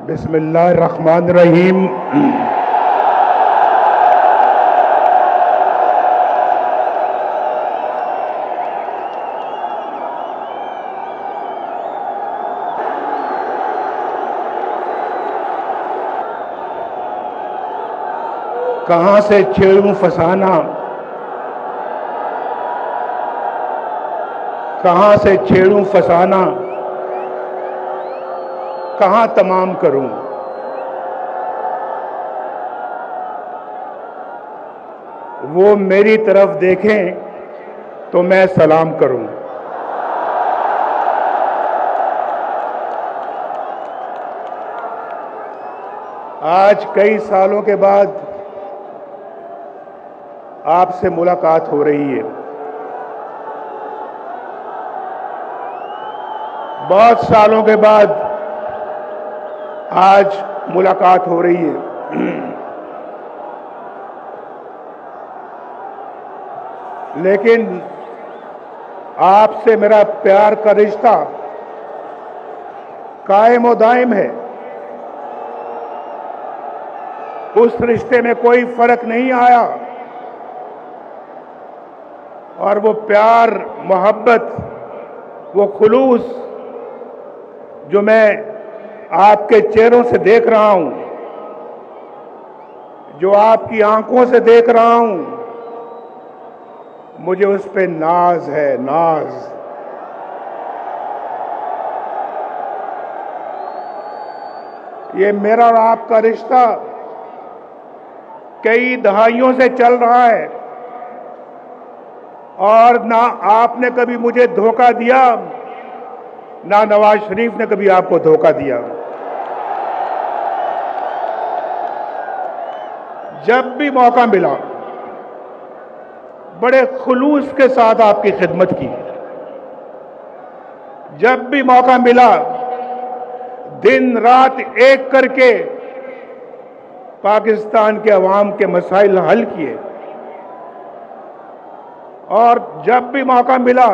बिस्मिल्लाहिर्रहमानिर्रहीम। कहां से छेड़ूं फसाना, कहां से छेड़ूं फसाना, कहां तमाम करूं। वो मेरी तरफ देखें तो मैं सलाम करूं। आज कई सालों के बाद आपसे मुलाकात हो रही है। बहुत सालों के बाद आज मुलाकात हो रही है। लेकिन आपसे मेरा प्यार का रिश्ता कायम और दायम है। उस रिश्ते में कोई फर्क नहीं आया और वो प्यार, मोहब्बत, वो खुलूस जो मैं आपके चेहरों से देख रहा हूं, जो आपकी आंखों से देख रहा हूं, मुझे उस पे नाज है, नाज। ये मेरा और आपका रिश्ता कई दहाइयों से चल रहा है और ना आपने कभी मुझे धोखा दिया, ना नवाज शरीफ ने कभी आपको धोखा दिया। जब भी मौका मिला बड़े खुलूस के साथ आपकी खिदमत की। जब भी मौका मिला दिन रात एक करके पाकिस्तान के अवाम के मसाइल हल किए और जब भी मौका मिला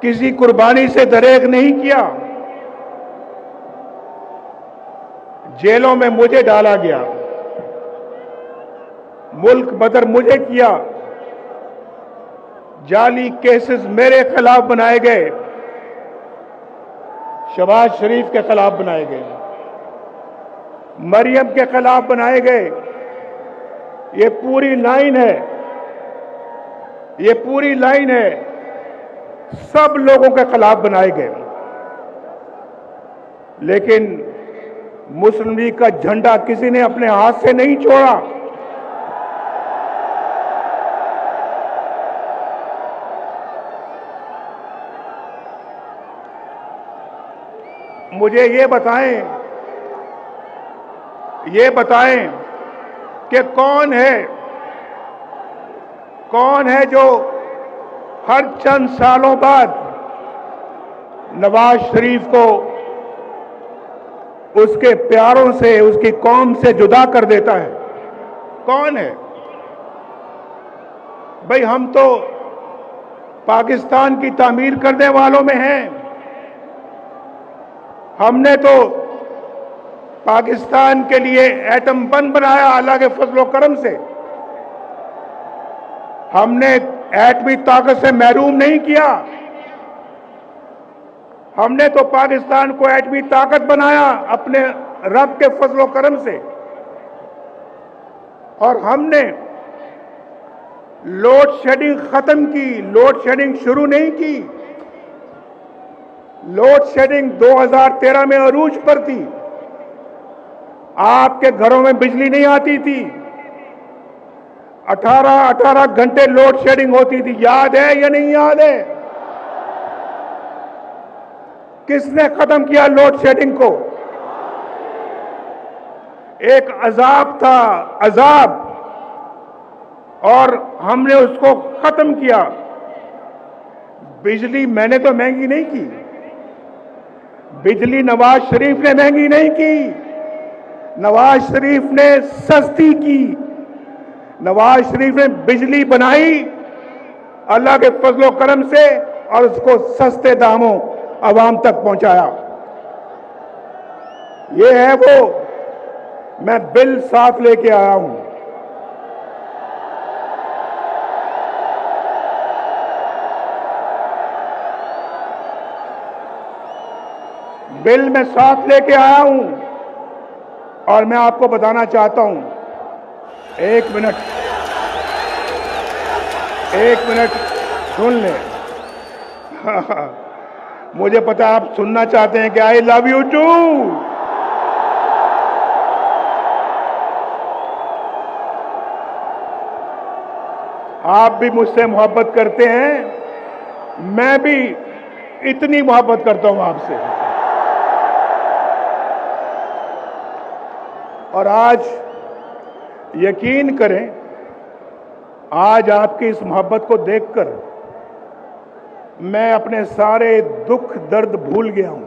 किसी कुर्बानी से दरेक नहीं किया। जेलों में मुझे डाला गया, मुल्क बदर मुझे किया, जाली केसेस मेरे खिलाफ बनाए गए, शहबाज शरीफ के खिलाफ बनाए गए, मरियम के खिलाफ बनाए गए। ये पूरी लाइन है, ये पूरी लाइन है, सब लोगों के खिलाफ बनाए गए। लेकिन मुस्लिम लीग का झंडा किसी ने अपने हाथ से नहीं छोड़ा। मुझे ये बताएं कि कौन है जो हर चंद सालों बाद नवाज शरीफ को उसके प्यारों से, उसकी कौम से जुदा कर देता है? कौन है भाई? हम तो पाकिस्तान की तामीर करने वालों में हैं। हमने तो पाकिस्तान के लिए एटम बम बनाया अल्लाह के फजलो करम से। हमने एटमी ताकत से महरूम नहीं किया। हमने तो पाकिस्तान को एटमी ताकत बनाया अपने रब के फजलो करम से। और हमने लोड शेडिंग खत्म की, लोड शेडिंग शुरू नहीं की। लोड शेडिंग 2013 में अरूज पर थी। आपके घरों में बिजली नहीं आती थी। 18 घंटे लोड शेडिंग होती थी। याद है या नहीं याद है? किसने खत्म किया लोड शेडिंग को? एक अजाब था, अजाब, और हमने उसको खत्म किया। बिजली मैंने तो महंगी नहीं की, बिजली नवाज शरीफ ने महंगी नहीं की, नवाज शरीफ ने सस्ती की। नवाज शरीफ ने बिजली बनाई अल्लाह के फजलो करम से और उसको सस्ते दामों अवाम तक पहुंचाया। ये है वो, मैं बिल साथ लेके आया हूं। बिल मैं साथ लेके आया हूं और मैं आपको बताना चाहता हूं, एक मिनट सुन ले। मुझे पता है आप सुनना चाहते हैं कि आई लव यू टू। आप भी मुझसे मोहब्बत करते हैं, मैं भी इतनी मोहब्बत करता हूं आपसे। और आज यकीन करें, आज आपकी इस मोहब्बत को देखकर मैं अपने सारे दुख दर्द भूल गया हूं।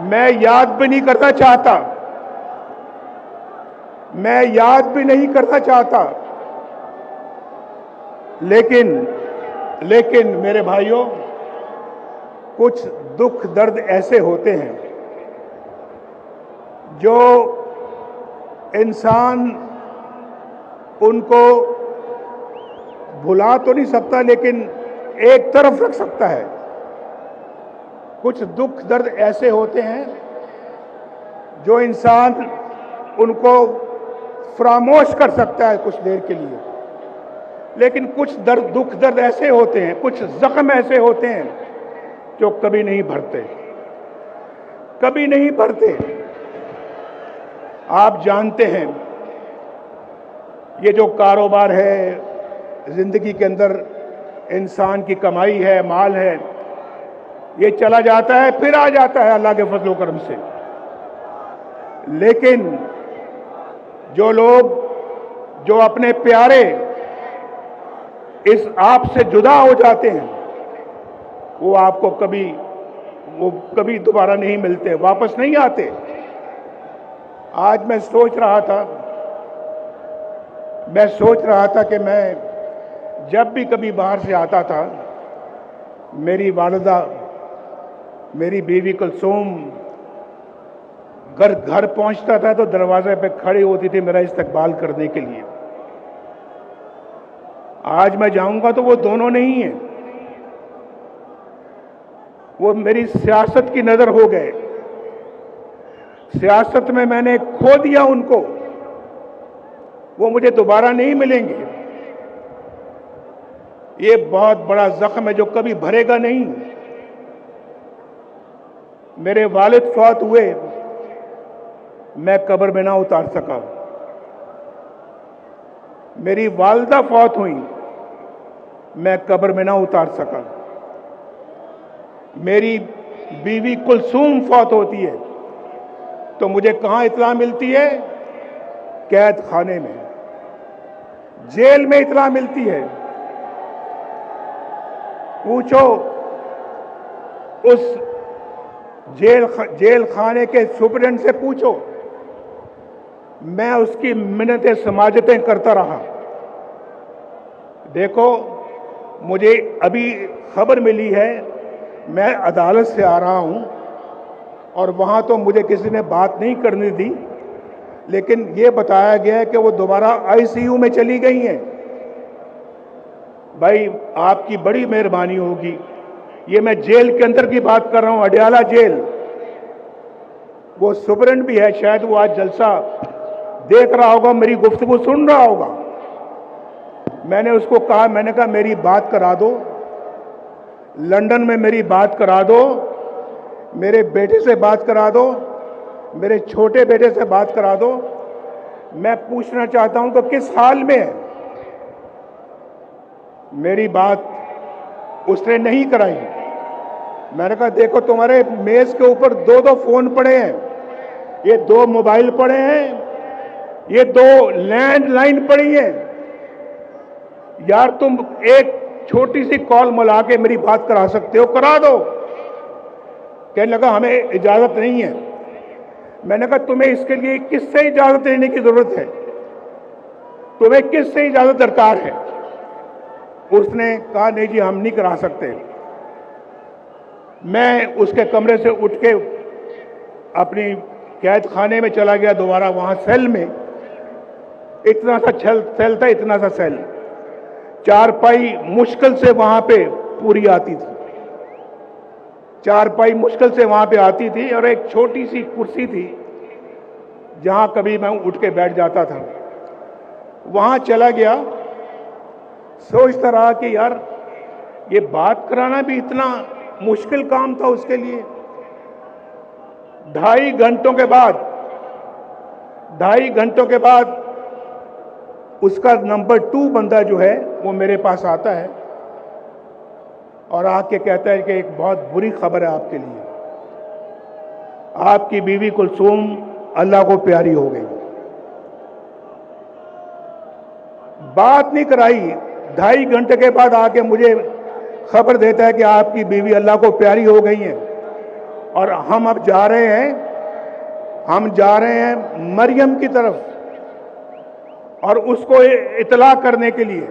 मैं याद भी नहीं करना चाहता, मैं याद भी नहीं करना चाहता, लेकिन मेरे भाइयों, कुछ दुख दर्द ऐसे होते हैं जो इंसान उनको भुला तो नहीं सकता, लेकिन एक तरफ रख सकता है। कुछ दुख दर्द ऐसे होते हैं जो इंसान उनको फरामोश कर सकता है कुछ देर के लिए, लेकिन कुछ दुख दर्द ऐसे होते हैं, कुछ जख्म ऐसे होते हैं जो कभी नहीं भरते, कभी नहीं भरते। आप जानते हैं, ये जो कारोबार है, जिंदगी के अंदर इंसान की कमाई है, माल है, ये चला जाता है फिर आ जाता है अल्लाह के फजल व करम से। लेकिन जो लोग, जो अपने प्यारे इस आप से जुदा हो जाते हैं, वो आपको कभी दोबारा नहीं मिलते, वापस नहीं आते। आज मैं सोच रहा था कि मैं जब भी कभी बाहर से आता था, मेरी वालिदा, मेरी बीवी कुलसूम घर पहुंचता था तो दरवाजे पे खड़ी होती थी मेरा इस्तकबाल करने के लिए। आज मैं जाऊंगा तो वो दोनों नहीं है, वो मेरी सियासत की नजर हो गए। सियासत में मैंने खो दिया उनको, वो मुझे दोबारा नहीं मिलेंगे। ये बहुत बड़ा जख्म है जो कभी भरेगा नहीं। मेरे वालिद फौत हुए, मैं कब्र में ना उतार सका। मेरी वालिदा फौत हुई, मैं कब्र में ना उतार सका। मेरी बीवी कुलसूम फौत होती है तो मुझे कहां इत्तला मिलती है? कैद खाने में, जेल में इत्तला मिलती है। पूछो उस जेल खाने के सुपरिटेंडेंट से पूछो, मैं उसकी मिन्नतें समाजतें करता रहा। देखो, मुझे अभी खबर मिली है, मैं अदालत से आ रहा हूं और वहां तो मुझे किसी ने बात नहीं करने दी, लेकिन ये बताया गया है कि वो दोबारा आईसीयू में चली गई हैं। भाई, आपकी बड़ी मेहरबानी होगी। ये मैं जेल के अंदर की बात कर रहा हूं, अडयाला जेल। वो सुपरिटेंडेंट भी है, शायद वो आज जलसा देख रहा होगा, मेरी गुफ्तगू सुन रहा होगा। मैंने उसको कहा, मैंने कहा मेरी बात करा दो, लंदन में मेरी बात करा दो, मेरे बेटे से बात करा दो, मेरे छोटे बेटे से बात करा दो। मैं पूछना चाहता हूं तो किस हाल में है? मेरी बात उसने नहीं कराई। मैंने कहा देखो, तुम्हारे मेज के ऊपर दो फोन पड़े हैं, ये 2 मोबाइल पड़े हैं, ये 2 लैंडलाइन पड़ी है। यार, तुम एक छोटी सी कॉल मिला के मेरी बात करा सकते हो, करा दो। कहने लगा हमें इजाजत नहीं है। मैंने कहा तुम्हें इसके लिए किससे इजाजत लेने की जरूरत है? तुम्हें किससे इजाजत दरकार है? उसने कहा नहीं जी, हम नहीं करा सकते। मैं उसके कमरे से उठ के अपनी कैद खाने में चला गया दोबारा, वहां सेल में। इतना सा सेल था, इतना सा सेल, चारपाई मुश्किल से वहां पे पूरी आती थी, चारपाई मुश्किल से वहां पे आती थी, और एक छोटी सी कुर्सी थी जहां कभी मैं उठ के बैठ जाता था। वहां चला गया, सोचता रहा कि यार ये बात कराना भी इतना मुश्किल काम था उसके लिए। 2.5 घंटों के बाद उसका नंबर 2 बंदा जो है वो मेरे पास आता है और आके कहता है कि एक बहुत बुरी खबर है आपके लिए, आपकी बीवी कुलसूम अल्लाह को प्यारी हो गई। बात नहीं कराई, 2.5 घंटे के बाद आके मुझे खबर देता है कि आपकी बीवी अल्लाह को प्यारी हो गई है और हम अब जा रहे हैं मरियम की तरफ और उसको इतला करने के लिए।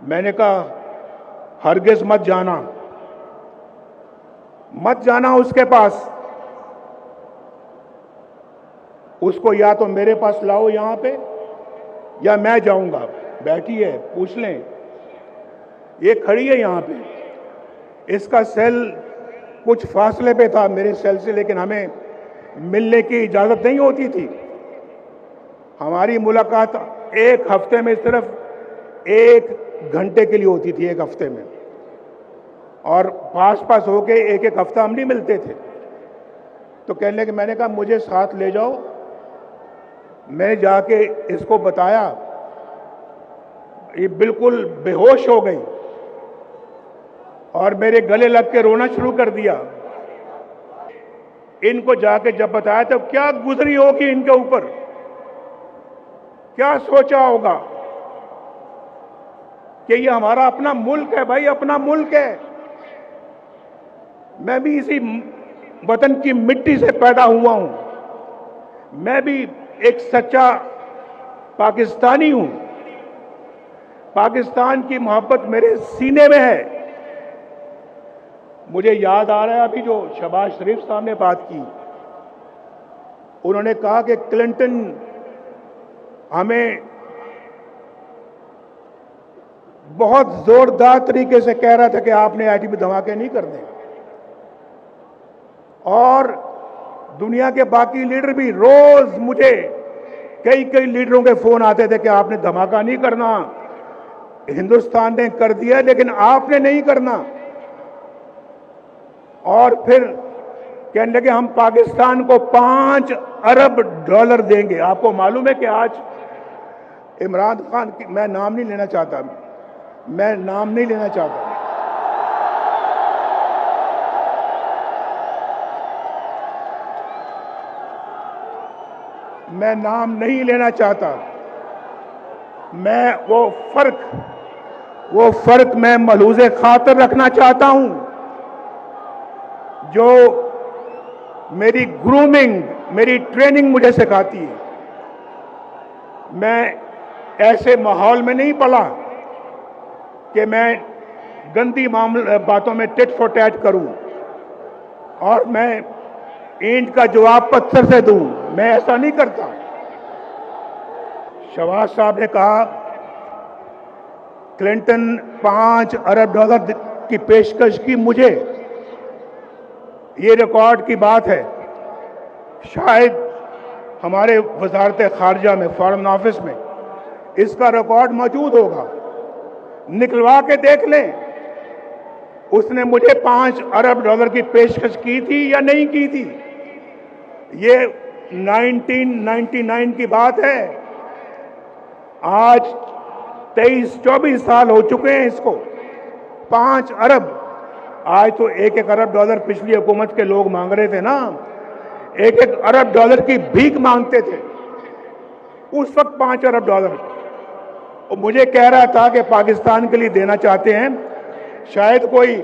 मैंने कहा हरगिज मत जाना उसके पास, उसको या तो मेरे पास लाओ यहां पे या मैं जाऊंगा, बैठी है, पूछ लें। ये खड़ी है यहां पे, इसका सेल कुछ फासले पे था मेरे सेल से, लेकिन हमें मिलने की इजाजत नहीं होती थी। हमारी मुलाकात एक हफ्ते में सिर्फ 1 घंटे के लिए होती थी, 1 हफ्ते में, और पास होके एक हफ्ता हम नहीं मिलते थे। तो कहने लगे, मैंने कहा मुझे साथ ले जाओ। मैं जाके इसको बताया, ये बिल्कुल बेहोश हो गई और मेरे गले लग के रोना शुरू कर दिया। इनको जाके जब बताया तो क्या गुजरी होगी इनके ऊपर, क्या सोचा होगा कि ये हमारा अपना मुल्क है, भाई अपना मुल्क है। मैं भी इसी वतन की मिट्टी से पैदा हुआ हूं, मैं भी एक सच्चा पाकिस्तानी हूं, पाकिस्तान की मोहब्बत मेरे सीने में है। मुझे याद आ रहा है अभी जो शहबाज शरीफ साहब ने बात की, उन्होंने कहा कि क्लिंटन हमें बहुत जोरदार तरीके से कह रहा था कि आपने एटमी धमाके नहीं करने, और दुनिया के बाकी लीडर भी रोज मुझे कई लीडरों के फोन आते थे कि आपने धमाका नहीं करना, हिंदुस्तान ने कर दिया लेकिन आपने नहीं करना। और फिर कहने लगे हम पाकिस्तान को $5 अरब देंगे। आपको मालूम है कि आज इमरान खान की, मैं नाम नहीं लेना चाहता, मैं नाम नहीं लेना चाहता, मैं नाम नहीं लेना चाहता, मैं वो फर्क मैं मलूज़े खातर रखना चाहता हूं जो मेरी ग्रूमिंग, मेरी ट्रेनिंग मुझे सिखाती है। मैं ऐसे माहौल में नहीं पला कि मैं गंदी बातों में टिट फॉर टैट करूं और मैं ईंट का जवाब पत्थर से दूं, मैं ऐसा नहीं करता। शहबाज साहब ने कहा क्लिंटन $5 अरब की पेशकश की मुझे, ये रिकॉर्ड की बात है। शायद हमारे वजारत खारजा में, फॉरेन ऑफिस में इसका रिकॉर्ड मौजूद होगा, निकलवा के देख लें उसने मुझे $5 अरब की पेशकश की थी या नहीं की थी। ये 1999 की बात है, आज 23-24 साल हो चुके हैं इसको। 5 अरब, आज तो $1 अरब पिछली हुकूमत के लोग मांग रहे थे ना, $1 अरब की भीख मांगते थे उस वक्त। $5 अरब और मुझे कह रहा था कि पाकिस्तान के लिए देना चाहते हैं। शायद कोई,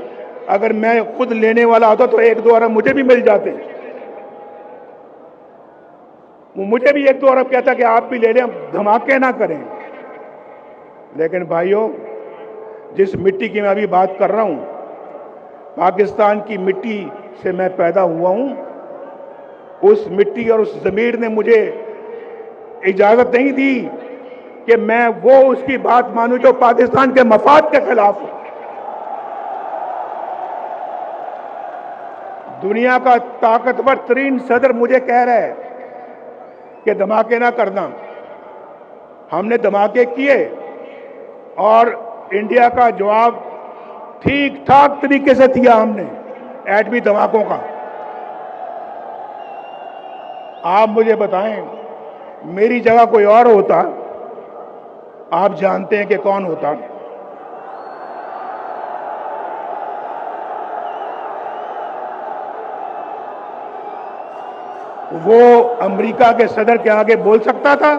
अगर मैं खुद लेने वाला होता तो 1-2 अरब मुझे भी मिल जाते, वो मुझे भी 1-2 अरब कहता कि आप भी ले लें, धमाके ना करें। लेकिन भाइयों, जिस मिट्टी की मैं अभी बात कर रहा हूं, पाकिस्तान की मिट्टी से मैं पैदा हुआ हूं, उस मिट्टी और उस ज़मीर ने मुझे इजाजत नहीं दी कि मैं वो उसकी बात मानूं जो पाकिस्तान के मफाद के खिलाफ हो। दुनिया का ताकतवर तरीन सदर मुझे कह रहा है कि धमाके ना करना। हमने धमाके किए और इंडिया का जवाब ठीक ठाक तरीके से दिया हमने एटमी धमाकों का। आप मुझे बताएं, मेरी जगह कोई और होता, आप जानते हैं कि कौन होता। वो अमेरिका के सदर के आगे बोल सकता था?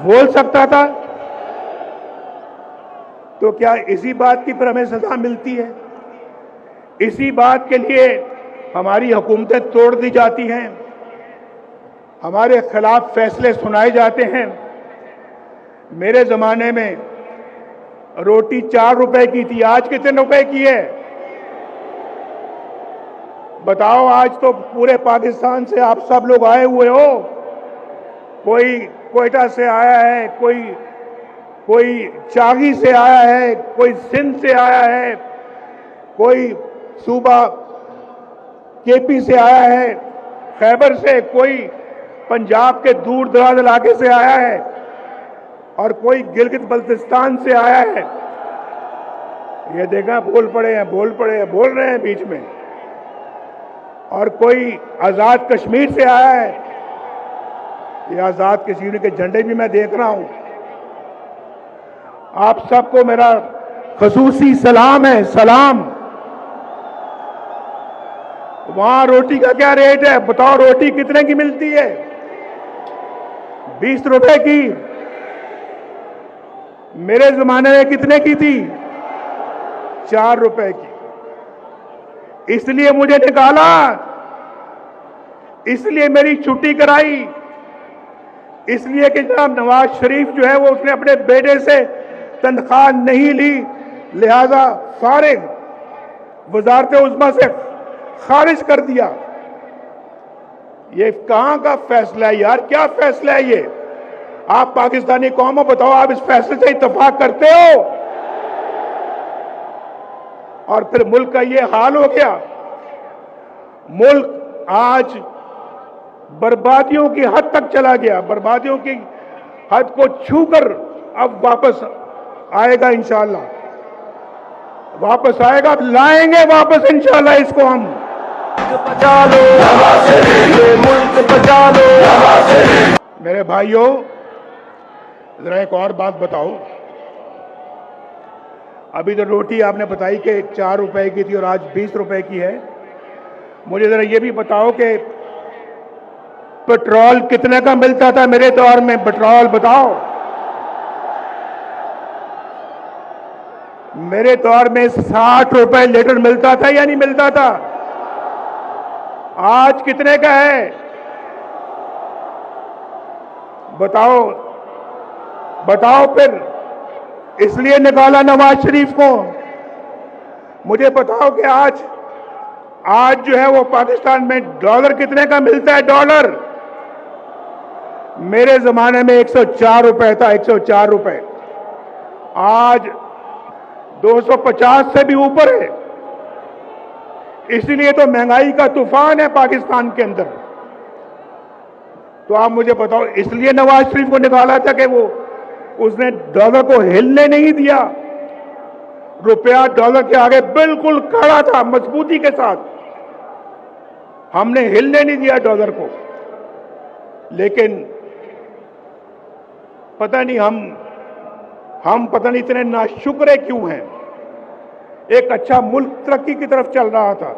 बोल सकता था? तो क्या इसी बात की पर हमें सजा मिलती है? इसी बात के लिए हमारी हुकूमतें तोड़ दी जाती हैं, हमारे खिलाफ फैसले सुनाए जाते हैं। मेरे जमाने में रोटी 4 रुपए की थी, आज कितने रुपए की है? बताओ। आज तो पूरे पाकिस्तान से आप सब लोग आए हुए हो। कोई कोयटा से आया है, कोई चागी से आया है, कोई सिंध से आया है, कोई सूबा केपी से आया है, खैबर से, कोई पंजाब के दूर दराज इलाके से आया है और कोई गिलगित बल्तिस्तान से आया है। ये देखा, बोल पड़े हैं, बोल रहे हैं बीच में। और कोई आजाद कश्मीर से आया है। ये आजाद कश्मीर के झंडे भी मैं देख रहा हूं। आप सबको मेरा खसूसी सलाम है, सलाम। वहां रोटी का क्या रेट है बताओ? रोटी कितने की मिलती है? 20 रुपए की। मेरे जमाने में कितने की थी? 4 रुपए की। इसलिए मुझे निकाला, इसलिए मेरी छुट्टी कराई, इसलिए कि जनाब नवाज शरीफ जो है वो उसने अपने बेटे से तनख्वाह नहीं ली, लिहाजा फारिग वजारत उज़्मा से खारिज कर दिया। ये कहां का फैसला है यार? क्या फैसला है ये? आप पाकिस्तानी कौम हो, बताओ, आप इस फैसले से इत्तेफाक करते हो? और फिर मुल्क का ये हाल हो गया। मुल्क आज बर्बादियों की हद तक चला गया, बर्बादियों की हद को छूकर अब वापस आएगा इंशाअल्लाह, वापस आएगा, लाएंगे वापस इंशाअल्लाह इसको हम। बचा लो ये मुल्क, बचा लो। मेरे भाइयों, जरा एक और बात बताओ। अभी तो रोटी आपने बताई कि 4 रुपए की थी और आज 20 रुपए की है। मुझे जरा ये भी बताओ कि पेट्रोल कितने का मिलता था मेरे दौर में? पेट्रोल बताओ। मेरे दौर में 60 रुपए लीटर मिलता था या नहीं मिलता था? आज कितने का है बताओ? बताओ फिर। इसलिए निकाला नवाज शरीफ को। मुझे बताओ कि आज जो है वो पाकिस्तान में डॉलर कितने का मिलता है? डॉलर मेरे जमाने में 104 रुपए था, 104 रुपए। आज 250 से भी ऊपर है। इसलिए तो महंगाई का तूफान है पाकिस्तान के अंदर। तो आप मुझे बताओ, इसलिए नवाज शरीफ को निकाला था कि वो उसने डॉलर को हिलने नहीं दिया। रुपया डॉलर के आगे बिल्कुल खड़ा था मजबूती के साथ। हमने हिलने नहीं दिया डॉलर को। लेकिन पता नहीं हम पता नहीं इतने नाशुक्र क्यों हैं। एक अच्छा मुल्क तरक्की की तरफ चल रहा था।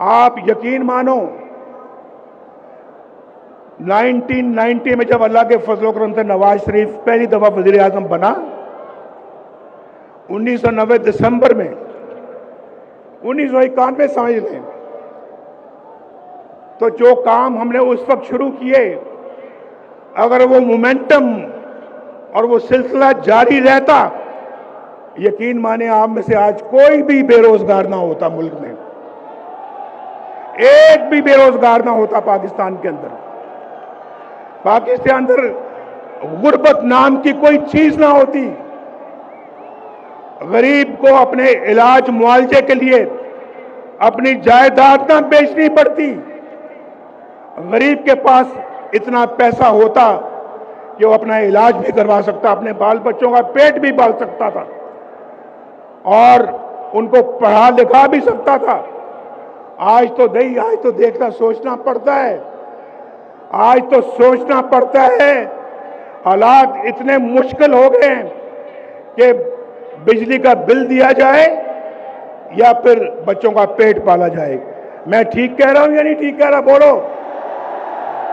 आप यकीन मानो, 1990 में जब अल्लाह के फजल करम से नवाज शरीफ पहली दफा वजीर आजम बना, 1990 दिसंबर में, 1991 समझ लें, तो जो काम हमने उस वक्त शुरू किए, अगर वो मोमेंटम और वो सिलसिला जारी रहता यकीन माने आप में से आज कोई भी बेरोजगार ना होता मुल्क में, एक भी बेरोजगार ना होता पाकिस्तान के अंदर। पाकिस्तान अंदर गुर्बत नाम की कोई चीज ना होती। गरीब को अपने इलाज मुआवजे के लिए अपनी जायदाद ना बेचनी पड़ती। गरीब के पास इतना पैसा होता कि वो अपना इलाज भी करवा सकता, अपने बाल बच्चों का पेट भी पाल सकता था और उनको पढ़ा लिखा भी सकता था। आज तो देखना सोचना पड़ता है, आज तो सोचना पड़ता है। हालात इतने मुश्किल हो गए हैं कि बिजली का बिल दिया जाए या फिर बच्चों का पेट पाला जाए। मैं ठीक कह रहा हूं या नहीं ठीक कह रहा? बोलो,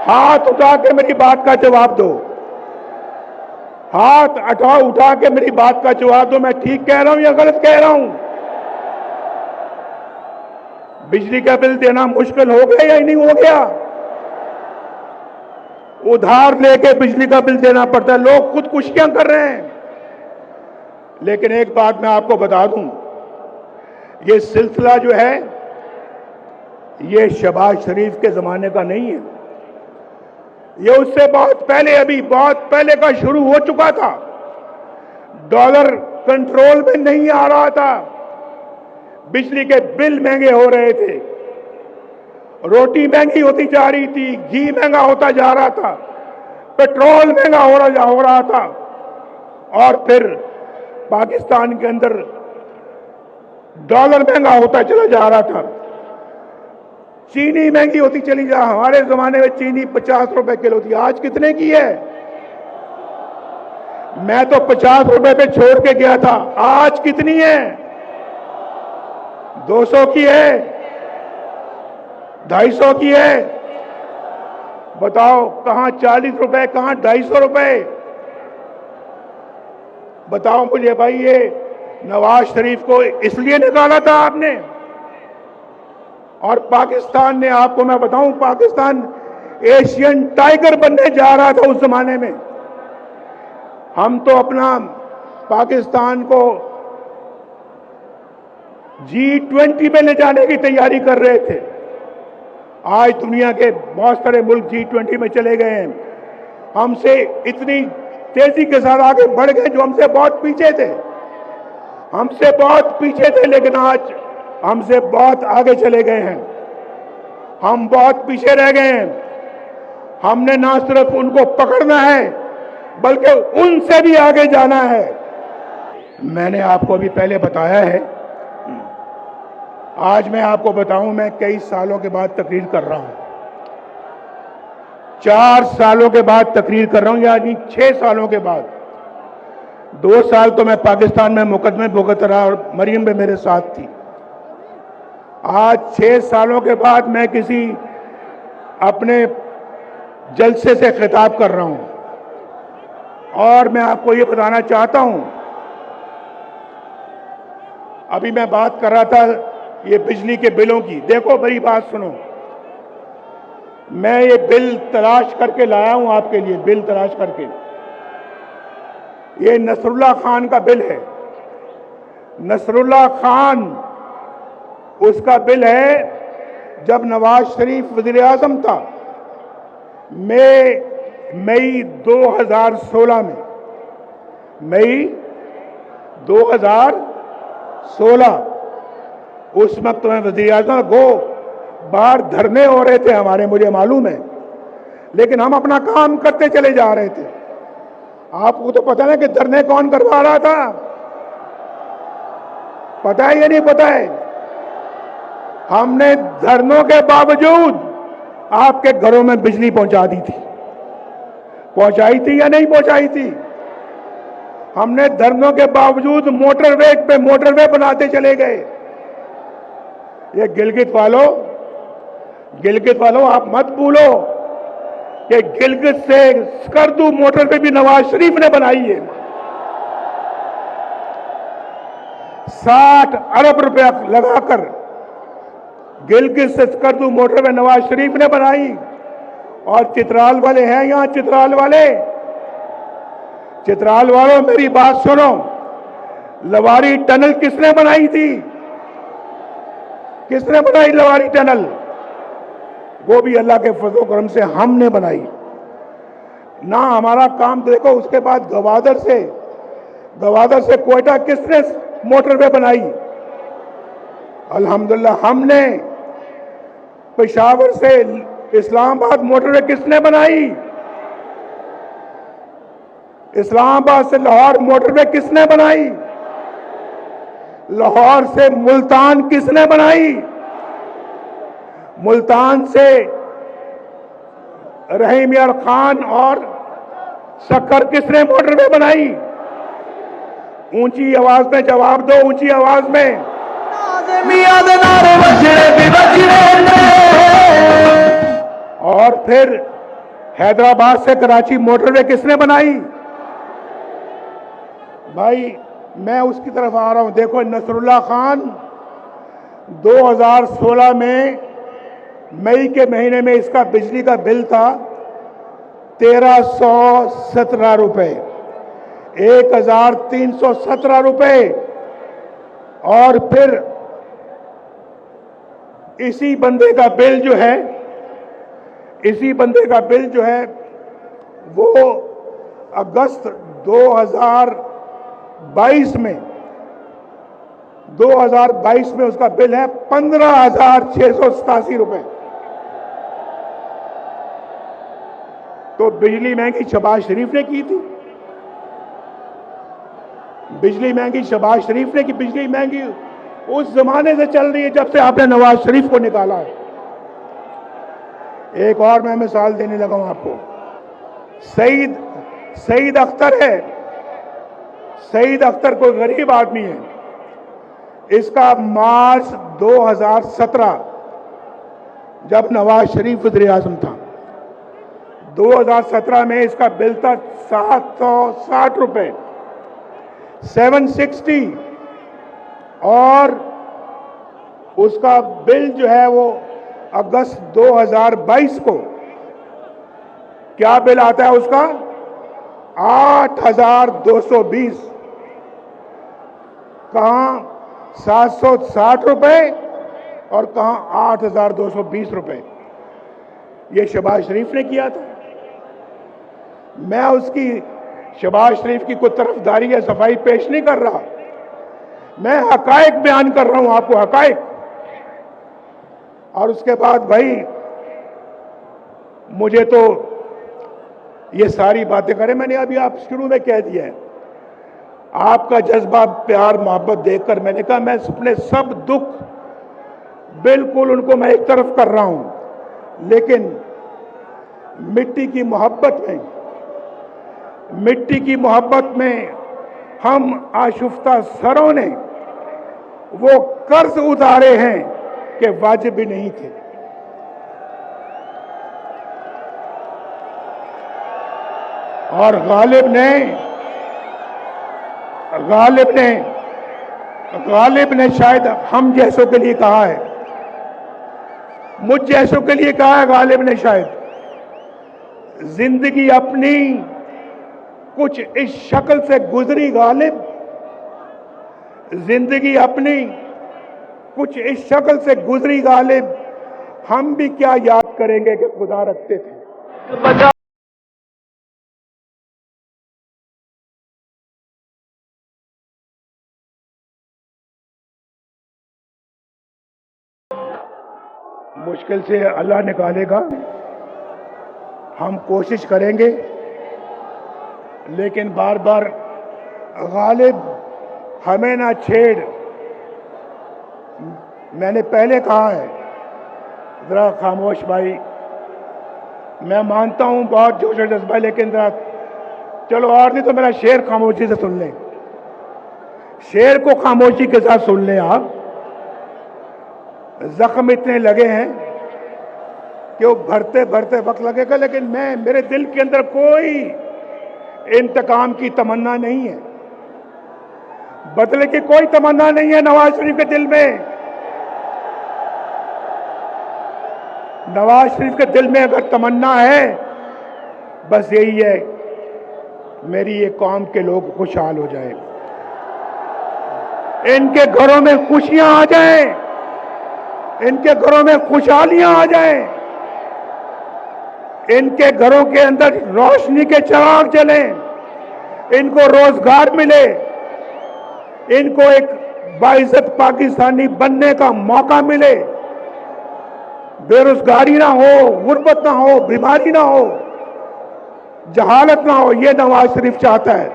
हाथ उठा के मेरी बात का जवाब दो। हाथ उठा के मेरी बात का जवाब दो। मैं ठीक कह रहा हूं या गलत कह रहा हूं? बिजली का बिल देना मुश्किल हो गया या नहीं हो गया? उधार लेके बिजली का बिल देना पड़ता है, लोग खुदकुशियां कर रहे हैं। लेकिन एक बात मैं आपको बता दूं, ये सिलसिला जो है ये शहबाज शरीफ के जमाने का नहीं है, ये उससे बहुत पहले, अभी बहुत पहले का शुरू हो चुका था। डॉलर कंट्रोल में नहीं आ रहा था, बिजली के बिल महंगे हो रहे थे, रोटी महंगी होती जा रही थी, घी महंगा होता जा रहा था, पेट्रोल महंगा हो रहा था और फिर पाकिस्तान के अंदर डॉलर महंगा होता चला जा रहा था, चीनी महंगी होती चली जा। हमारे जमाने में चीनी 50 रुपए किलो थी, आज कितने की है? मैं तो 50 रुपए पे छोड़ के गया था, आज कितनी है? 200 की है, 250 की है। बताओ कहां 40 रुपए, कहां 250 रुपए? बताओ मुझे भाई, ये नवाज शरीफ को इसलिए निकाला था आपने? और पाकिस्तान ने, आपको मैं बताऊं, पाकिस्तान एशियन टाइगर बनने जा रहा था उस जमाने में। हम तो अपना पाकिस्तान को G20 में ले जाने की तैयारी कर रहे थे। आज दुनिया के बहुत सारे मुल्क G20 में चले गए हैं, हमसे इतनी तेजी के साथ आगे बढ़ गए जो हमसे बहुत पीछे थे, हमसे बहुत पीछे थे, लेकिन आज हमसे बहुत आगे चले गए हैं। हम बहुत पीछे रह गए हैं। हमने ना सिर्फ उनको पकड़ना है बल्कि उनसे भी आगे जाना है। मैंने आपको अभी पहले बताया है, आज मैं आपको बताऊं, मैं कई सालों के बाद तकरीर कर रहा हूं, 4 सालों के बाद तकरीर कर रहा हूं, यानी 6 सालों के बाद। 2 साल तो मैं पाकिस्तान में मुकदमे भुगत रहा और मरियम भी मेरे साथ थी। आज 6 सालों के बाद मैं किसी अपने जलसे से खिताब कर रहा हूं और मैं आपको ये बताना चाहता हूं, अभी मैं बात कर रहा था ये बिजली के बिलों की। देखो मेरी बात सुनो, मैं ये बिल तलाश करके लाया हूं आपके लिए, बिल तलाश करके। ये नसरुल्लाह खान का बिल है, नसरुल्लाह खान, उसका बिल है जब नवाज शरीफ वजीर आजम था, मई 2016 में, मई 2016, उस वक्त मैं वजीर आजम को, बाहर धरने हो रहे थे हमारे, मुझे मालूम है, लेकिन हम अपना काम करते चले जा रहे थे। आपको तो पता है कि धरने कौन करवा रहा था? पता है या नहीं पता है? हमने धरनों के बावजूद आपके घरों में बिजली पहुंचा दी थी, पहुंचाई थी या नहीं पहुंचाई थी? हमने धरनों के बावजूद मोटरवे पे मोटरवे बनाते चले गए। ये गिलगित वालों आप मत भूलो कि गिलगित से स्कर्दू मोटरवे भी नवाज शरीफ ने बनाई है। 60 अरब रुपया लगाकर गिलगित से स्कर्दू मोटरवे नवाज शरीफ ने बनाई। और चित्राल वाले हैं यहां, चित्राल वालों मेरी बात सुनो, लवारी टनल किसने बनाई थी? किसने बनाई लवारी टनल? वो भी अल्लाह के फजल करम से हमने बनाई ना। हमारा काम देखो। उसके बाद गवादर से कोयटा किसने मोटरवे बनाई? अल्हम्दुलिल्लाह हमने। पेशावर से इस्लामाबाद मोटरवे किसने बनाई? इस्लामाबाद से लाहौर मोटरवे किसने बनाई? लाहौर से मुल्तान किसने बनाई? मुल्तान से रहीम यार खान और शक्कर किसने मोटरवे बनाई? ऊंची आवाज में जवाब दो, ऊंची आवाज में। और फिर हैदराबाद से कराची मोटरवे किसने बनाई? भाई मैं उसकी तरफ आ रहा हूं। देखो नसरुल्लाह खान 2016 में मई के महीने में इसका बिजली का बिल था 1317 रुपए, 1317 रुपए। और फिर इसी बंदे का बिल जो है वो अगस्त 2022 में उसका बिल है 15,687 रुपए। तो बिजली महंगी शहबाज शरीफ ने की थी। बिजली महंगी शहबाज शरीफ ने की। बिजली महंगी उस जमाने से चल रही है जब से आपने नवाज शरीफ को निकाला है। एक और मैं मिसाल देने लगा हूं आपको। सईद अख्तर है। सईद अख्तर कोई गरीब आदमी है। इसका मार्च 2017 जब नवाज शरीफ वज़ीर आज़म था 2017 में इसका बिल था 760 रुपए, 760। और उसका बिल जो है वो अगस्त 2022 को क्या बिल आता है उसका? 8,220। कहां 760 रुपए और कहां 8,220 रुपए। ये शहबाज शरीफ ने किया था। मैं उसकी शहबाज शरीफ की कोई तरफदारी या सफाई पेश नहीं कर रहा। मैं हकायक बयान कर रहा हूं आपको, हकायक। और उसके बाद भाई मुझे तो ये सारी बातें करें। मैंने अभी आप शुरू में कह दिया है, आपका जज्बा प्यार मोहब्बत देखकर मैंने कहा मैं अपने सब दुख बिल्कुल उनको मैं एक तरफ कर रहा हूं, लेकिन मिट्टी की मोहब्बत में हम आशुफ्ता सरों ने वो कर्ज उतारे हैं कि वाजिब भी नहीं थे। और गालिब ने शायद हम जैसों के लिए कहा है, मुझ जैसों के लिए कहा है गालिब ने शायद, जिंदगी अपनी कुछ इस शक्ल से गुजरी गालिब, जिंदगी अपनी कुछ इस शक्ल से गुजरी गालिब, हम भी क्या याद करेंगे कि खुदा रखते थे। मुश्किल से अल्लाह निकालेगा, हम कोशिश करेंगे, लेकिन बार बार गालिब हमें ना छेड़। मैंने पहले कहा है, जरा खामोश भाई। मैं मानता हूं बहुत जोश और जज्बा, लेकिन जरा चलो, और नहीं तो मेरा शेर खामोशी से सुन लें। शेर को खामोशी के साथ सुन लें आप। जख्म इतने लगे हैं कि वो भरते भरते वक्त लगेगा, लेकिन मेरे दिल के अंदर कोई इंतकाम की तमन्ना नहीं है, बदले की कोई तमन्ना नहीं है नवाज शरीफ के दिल में। नवाज शरीफ के दिल में अगर तमन्ना है, बस यही है, मेरी ये कौम के लोग खुशहाल हो जाए। इनके घरों में खुशियां आ जाएं, इनके घरों में खुशहालियां आ जाएं, इनके घरों के अंदर रोशनी के चिराग जलें, इनको रोजगार मिले, इनको एक बाइज्जत पाकिस्तानी बनने का मौका मिले, बेरोजगारी ना हो, गुर्बत ना हो, बीमारी ना हो, जहालत ना हो। ये नवाज शरीफ चाहता है,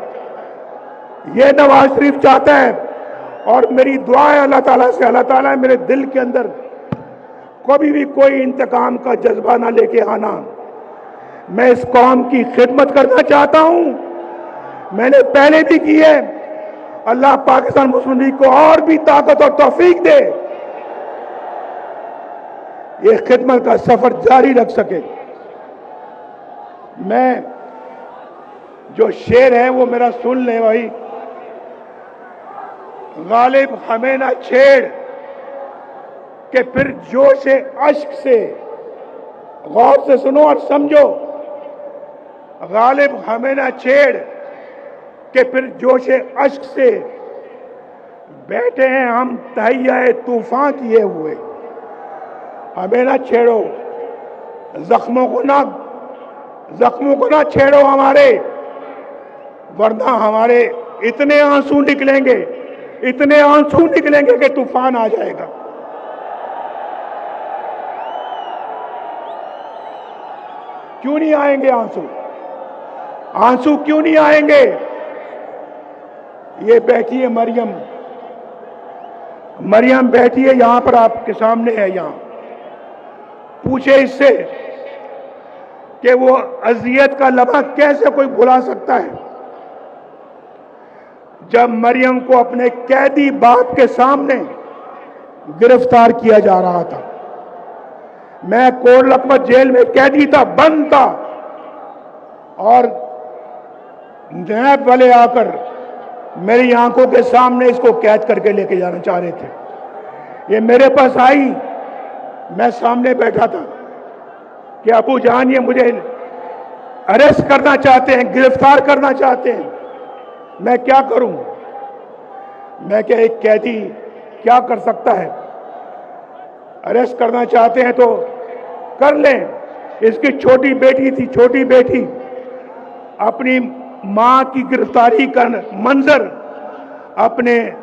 ये नवाज शरीफ चाहता है। और मेरी दुआ है अल्लाह ताला से, अल्लाह ताला मेरे दिल के अंदर कभी भी कोई इंतकाम का जज्बा ना लेके आना। मैं इस कौम की खिदमत करना चाहता हूं, मैंने पहले भी की है। अल्लाह पाकिस्तान मुस्लिम लीग को और भी ताकत और तौफीक दे, ये खिदमत का सफर जारी रख सके। मैं जो शेर है वो मेरा सुन ले भाई। गालिब हमें ना छेड़ कि फिर जोश अश्क से, गौर से सुनो और समझो। गालिब हमें ना छेड़ कि फिर जोश अश्क से, बैठे हैं हम तहैया तूफान किए हुए। हमें ना छेड़ो, जख्मों को ना छेड़ो हमारे, वरना हमारे इतने आंसू निकलेंगे, इतने आंसू निकलेंगे कि तूफान आ जाएगा। क्यों नहीं आएंगे आंसू? आंसू क्यों नहीं आएंगे? ये बैठी है मरियम, मरियम बैठी है यहां पर, आपके सामने है यहां। पूछे इससे कि वो अजियत का लम्हा कैसे कोई भुला सकता है, जब मरियम को अपने कैदी बाप के सामने गिरफ्तार किया जा रहा था। मैं कोट लखपत जेल में कैदी था, बंद था, और नैब वाले आकर मेरी आंखों के सामने इसको कैद करके लेके जाना चाह रहे थे। ये मेरे पास आई, मैं सामने बैठा था कि अबू जान ये मुझे अरेस्ट करना चाहते हैं, गिरफ्तार करना चाहते हैं, मैं क्या करूं? मैं क्या, एक कैदी क्या कर सकता है? अरेस्ट करना चाहते हैं तो कर लें। इसकी छोटी बेटी थी, छोटी बेटी अपनी मां की गिरफ्तारी का मंजर अपने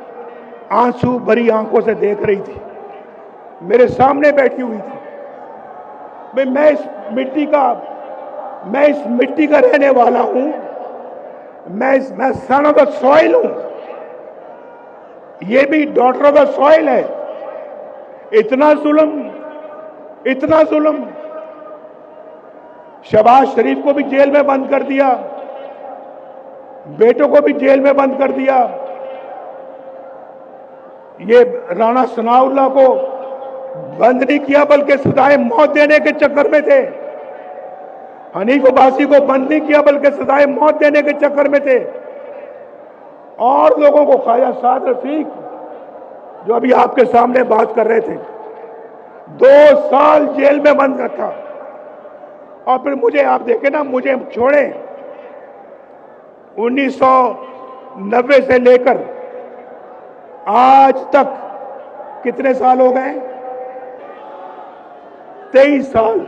आंसू भरी आंखों से देख रही थी, मेरे सामने बैठी हुई थी। मैं इस मिट्टी का रहने वाला हूं, मैं सन ऑफ द सॉइल हूं, ये भी डॉटर ऑफ द सॉइल है। इतना जुल्म, इतना जुल्म। शहबाज शरीफ को भी जेल में बंद कर दिया, बेटों को भी जेल में बंद कर दिया। ये राणा सनाउल्लाह को बंद नहीं किया बल्कि सजाए मौत देने के चक्कर में थे। हनीफ अब्बासी को बंद नहीं किया बल्कि सजाए मौत देने के चक्कर में थे। और लोगों को, ख्वाजा साद रफीक जो अभी आपके सामने बात कर रहे थे, 2 साल जेल में बंद रखा। और फिर मुझे, आप देखें ना, मुझे छोड़े 1990 से लेकर आज तक कितने साल हो गए? 23 साल।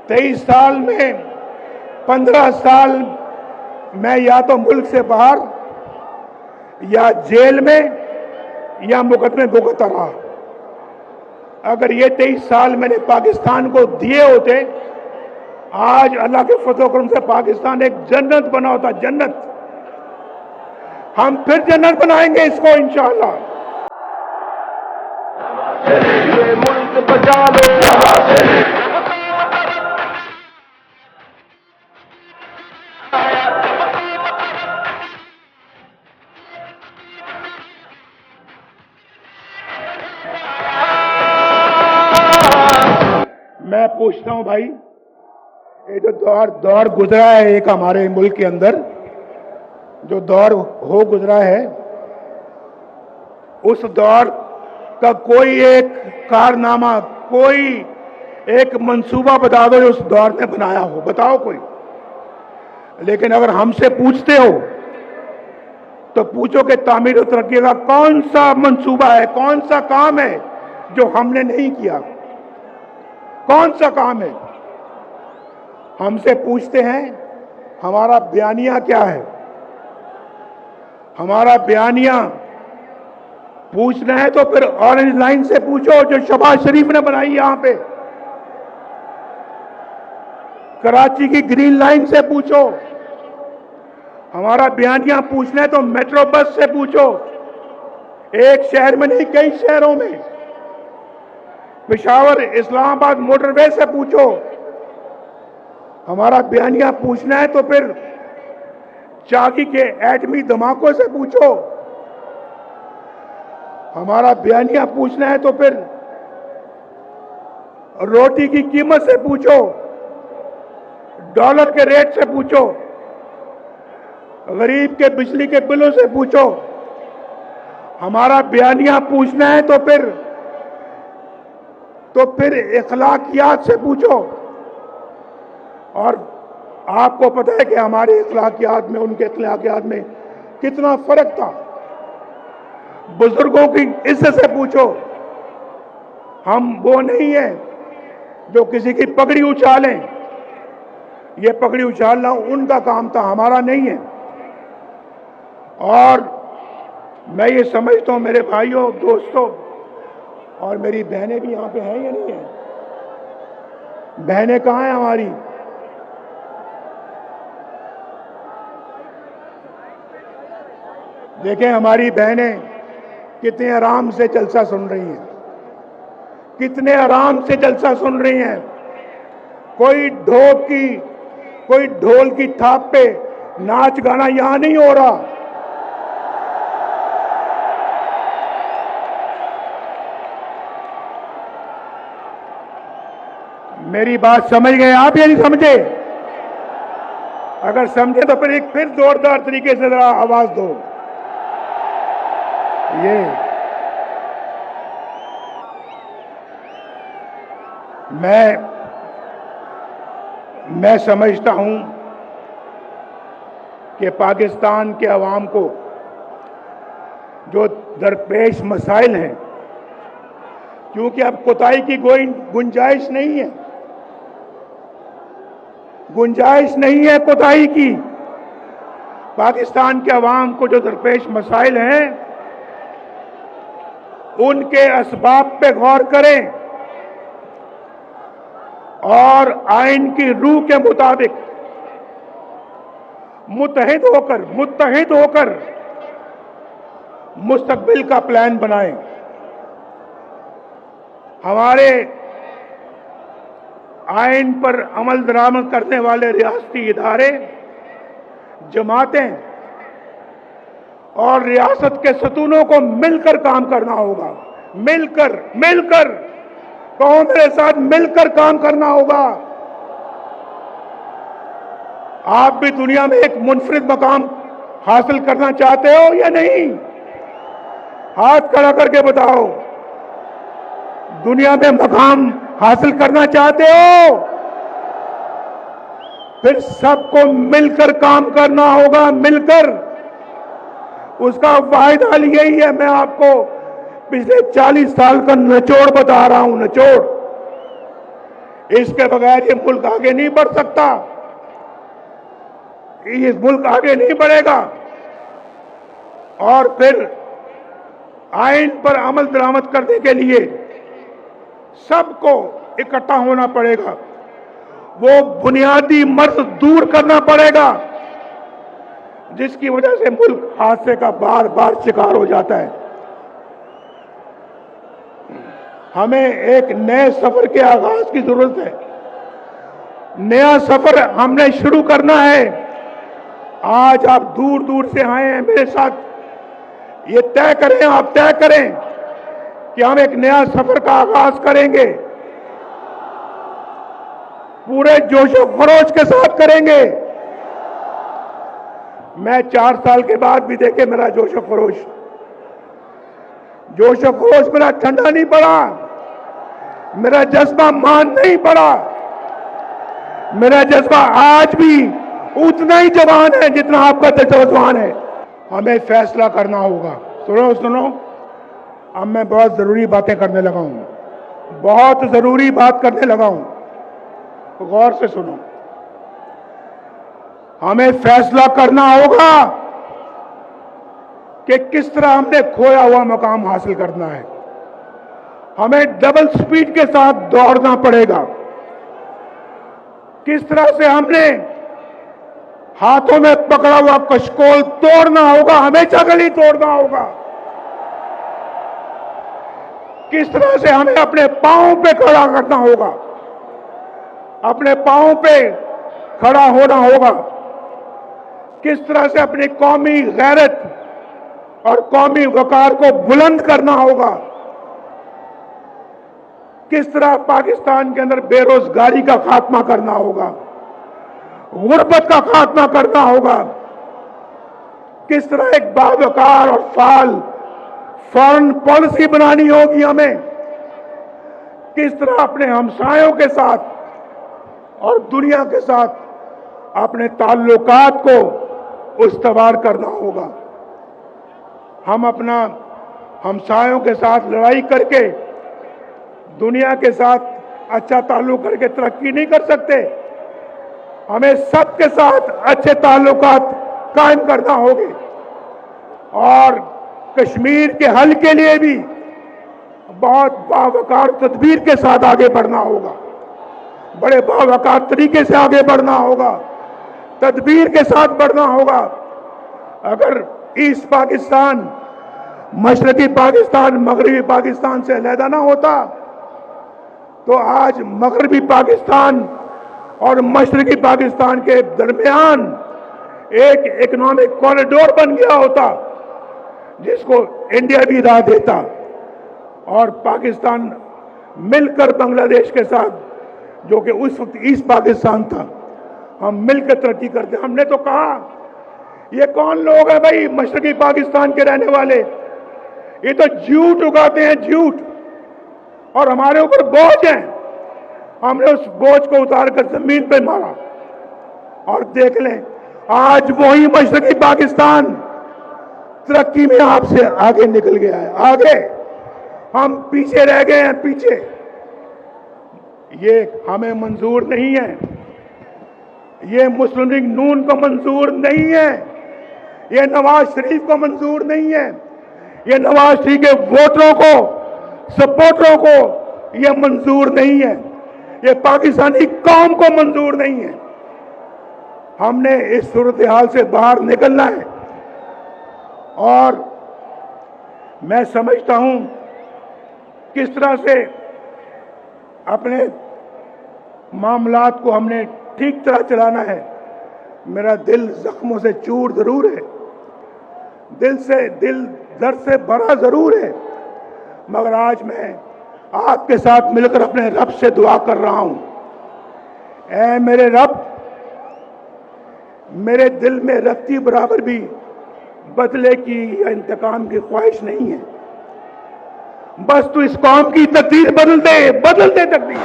23 साल में 15 साल मैं या तो मुल्क से बाहर, या जेल में, या मुकदमे भुगतता रहा। अगर ये 23 साल मैंने पाकिस्तान को दिए होते, आज अल्लाह के फजल करम से पाकिस्तान एक जन्नत बना होता, जन्नत। हम फिर जन्नत बनाएंगे इसको इंशाअल्लाह। मुल्क बचा लो। मैं पूछता हूं भाई, ये जो दौर गुजरा है एक हमारे मुल्क के अंदर, जो दौर हो गुजरा है, उस दौर का कोई एक कारनामा, कोई एक मंसूबा बता दो जो उस दौर में बनाया हो, बताओ कोई। लेकिन अगर हमसे पूछते हो तो पूछो कि तामीर और तरक्की का कौन सा मंसूबा है, कौन सा काम है जो हमने नहीं किया? कौन सा काम है? हमसे पूछते हैं हमारा बयानिया क्या है। हमारा बयानिया पूछना है तो फिर ऑरेंज लाइन से पूछो जो शहबाज शरीफ ने बनाई यहां पे। कराची की ग्रीन लाइन से पूछो। हमारा बयानिया पूछना है तो मेट्रो बस से पूछो। एक शहर में नहीं, कई शहरों में। पेशावर इस्लामाबाद मोटरवे से पूछो। हमारा बयानिया पूछना है तो फिर चाकी के एटमी धमाकों से पूछो। हमारा बयानिया पूछना है तो फिर रोटी की कीमत से पूछो, डॉलर के रेट से पूछो, गरीब के बिजली के बिलों से पूछो। हमारा बयानिया पूछना है तो फिर इखलाकियात से पूछो। और आपको पता है कि हमारे इखलाकियात में उनके इखलाकियात में कितना फर्क था। बुजुर्गों की इज्जत से पूछो। हम वो नहीं है जो किसी की पगड़ी उछालें। ये पगड़ी उछालना उनका काम था, हमारा नहीं है। और मैं ये समझता हूं मेरे भाइयों, दोस्तों, और मेरी बहनें भी यहां पे हैं या नहीं है? बहनें कहां हैं हमारी? देखें हमारी बहनें कितने आराम से जलसा सुन रही हैं, कितने आराम से जलसा सुन रही हैं। कोई ढोल की थाप पे नाच गाना यहां नहीं हो रहा। मेरी बात समझ गए आप या नहीं समझे? अगर समझे तो फिर एक जोरदार तरीके से जरा आवाज दो। मैं समझता हूं कि पाकिस्तान के अवाम को जो दरपेश मसाइल हैं, क्योंकि अब कोताही की कोई गुंजाइश नहीं है, गुंजाइश नहीं है कोताही की। पाकिस्तान के अवाम को जो दरपेश मसाइल हैं उनके असबाब पे गौर करें और आइन की रूह के मुताबिक मुत्तहिद होकर मुस्तकबिल का प्लान बनाएं। हमारे आइन पर अमल दरामद करने वाले रियासती इदारे, जमातें और रियासत के सतूनों को मिलकर काम करना होगा। मिलकर कहो मेरे साथ, मिलकर काम करना होगा। आप भी दुनिया में एक मुनफरिद मकाम हासिल करना चाहते हो या नहीं? हाथ खड़ा करके बताओ। दुनिया में मकाम हासिल करना चाहते हो? फिर सबको मिलकर काम करना होगा, मिलकर। उसका वाहिद हल यही है। मैं आपको पिछले 40 साल का निचोड़ बता रहा हूं, निचोड़। इसके बगैर ये मुल्क आगे नहीं बढ़ सकता, ये मुल्क आगे नहीं बढ़ेगा। और फिर आइन पर अमल दरामद करने के लिए सबको इकट्ठा होना पड़ेगा। वो बुनियादी मर्ज दूर करना पड़ेगा जिसकी वजह से मुल्क हादसे का बार बार शिकार हो जाता है। हमें एक नए सफर के आगाज की जरूरत है। नया सफर हमने शुरू करना है। आज आप दूर दूर से आए हैं मेरे साथ, ये तय करें, आप तय करें कि हम एक नया सफर का आगाज करेंगे, पूरे जोशो खरोश के साथ करेंगे। मैं 4 साल के बाद भी देखे मेरा जोशो खरोश मेरा ठंडा नहीं पड़ा, मेरा जज्बा मान नहीं पड़ा। मेरा जज्बा आज भी उतना ही जवान है जितना आपका जज्बा जवान है। हमें फैसला करना होगा। सुनो सुनो, अब मैं बहुत जरूरी बातें करने लगा हूं, बहुत जरूरी बात करने लगा हूं, तो गौर से सुनो। हमें फैसला करना होगा कि किस तरह हमने खोया हुआ मकाम हासिल करना है। हमें डबल स्पीड के साथ दौड़ना पड़ेगा। किस तरह से हमने हाथों में पकड़ा हुआ कशकोल तोड़ना होगा, हमेशा गली तोड़ना होगा। किस तरह से हमें अपने पांव पे खड़ा करना होगा, अपने पांव पे खड़ा होना होगा। किस तरह से अपनी कौमी गैरत और कौमी वकार को बुलंद करना होगा। किस तरह पाकिस्तान के अंदर बेरोजगारी का खात्मा करना होगा, गुर्बत का खात्मा करना होगा। किस तरह एक बावकार और फाल फॉरेन पॉलिसी बनानी होगी हमें। किस तरह अपने हमसायों के साथ और दुनिया के साथ अपने ताल्लुकात को उस्तवार करना होगा। हम अपना हमसायों के साथ लड़ाई करके दुनिया के साथ अच्छा ताल्लुक करके तरक्की नहीं कर सकते। हमें सबके साथ अच्छे ताल्लुकात कायम करना होंगे और कश्मीर के हल के लिए भी बहुत बावकार तदबीर के साथ आगे बढ़ना होगा, बड़े बावकार तरीके से आगे बढ़ना होगा, तदबीर के साथ बढ़ना होगा। अगर ईस्ट पाकिस्तान मशरकी पाकिस्तान मगरबी पाकिस्तान से अलहदा ना होता तो आज मगरबी पाकिस्तान और मशरकी पाकिस्तान के दरमियान एक इकोनॉमिक कॉरिडोर बन गया होता जिसको इंडिया भी राह देता और पाकिस्तान मिलकर बांग्लादेश के साथ, जो कि उस वक्त ईस्ट पाकिस्तान था, हम मिलकर तरक्की करते। हमने तो कहा ये कौन लोग हैं भाई मशरकी पाकिस्तान के रहने वाले, ये तो झूठ उगाते हैं, झूठ, और हमारे ऊपर बोझ है। हमने उस बोझ को उतार कर जमीन पे मारा और देख लें आज वही मशरकी पाकिस्तान तरक्की में आपसे आगे निकल गया है। आगे हम पीछे रह गए हैं, पीछे। ये हमें मंजूर नहीं है, ये मुस्लिम लीग नून को मंजूर नहीं है, ये नवाज शरीफ को मंजूर नहीं है, ये नवाज शरीफ के वोटरों को, सपोर्टरों को ये मंजूर नहीं है, ये पाकिस्तानी कौम को मंजूर नहीं है। हमने इस सूरत हाल से बाहर निकलना है और मैं समझता हूं किस तरह से अपने मामलात को हमने ठीक तरह चलाना है। मेरा दिल जख्मों से चूर जरूर है, दिल दर्द से भरा जरूर है, मगर आज मैं आपके साथ मिलकर अपने रब से दुआ कर रहा हूं। ऐ मेरे रब, मेरे दिल में रत्ती बराबर भी बदले की या इंतकाम की ख्वाहिश नहीं है। बस तू इस कौम की तकदीर बदल दे तकदीर।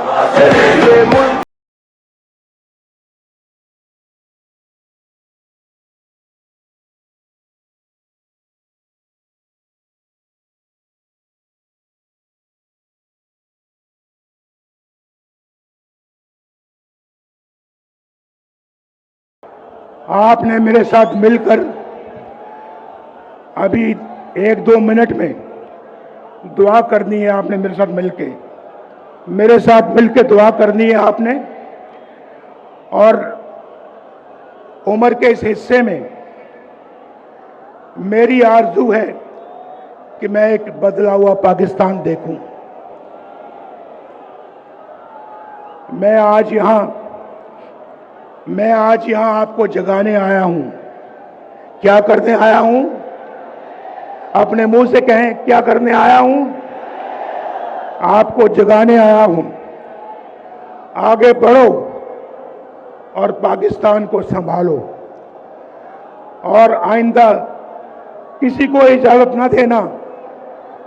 आपने मेरे साथ मिलकर अभी 1-2 मिनट में दुआ करनी है। आपने मेरे साथ मिलके दुआ करनी है आपने। और उम्र के इस हिस्से में मेरी आरज़ू है कि मैं एक बदला हुआ पाकिस्तान देखूं। मैं आज यहां आपको जगाने आया हूं। क्या करने आया हूं? अपने मुंह से कहें, क्या करने आया हूं? आपको जगाने आया हूं। आगे बढ़ो और पाकिस्तान को संभालो और आइंदा किसी को इजाजत ना देना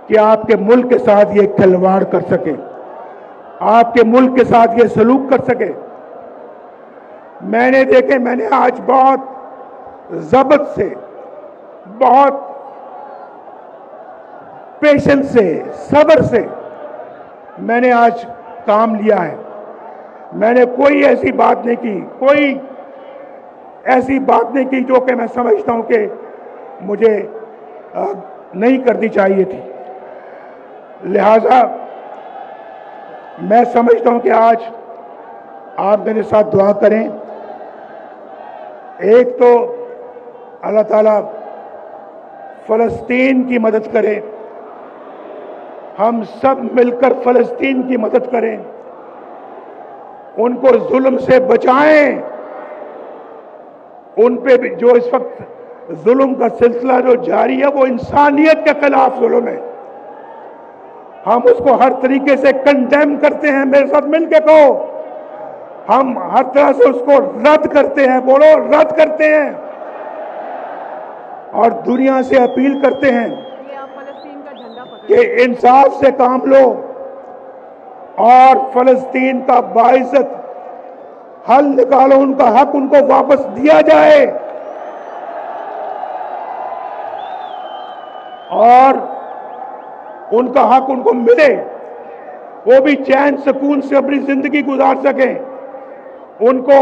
कि आपके मुल्क के साथ ये खिलवाड़ कर सके, आपके मुल्क के साथ ये सलूक कर सके। मैंने आज बहुत जब्त से बहुत पेशेंस से, सब्र से मैंने आज काम लिया है। मैंने कोई ऐसी बात नहीं की, कोई ऐसी बात नहीं की जो कि मैं समझता हूं कि मुझे नहीं करनी चाहिए थी। लिहाजा मैं समझता हूं कि आज आप मेरे साथ दुआ करें। एक तो अल्लाह ताला फलस्तीन की मदद करे, हम सब मिलकर फलस्तीन की मदद करें, उनको जुल्म से बचाएं। उन पे भी जो इस वक्त जुल्म का सिलसिला जो जारी है वो इंसानियत के खिलाफ जुल्म है। हम उसको हर तरीके से कंडेम करते हैं। मेरे साथ मिलके कहो, हम हर तरह से उसको रद्द करते हैं। बोलो, रद्द करते हैं। और दुनिया से अपील करते हैं कि इंसाफ से काम लो और फलस्तीन का बाइज्जत हल निकालो। उनका हक उनको वापस दिया जाए और उनका हक उनको मिले, वो भी चैन सुकून से अपनी जिंदगी गुजार सकें। उनको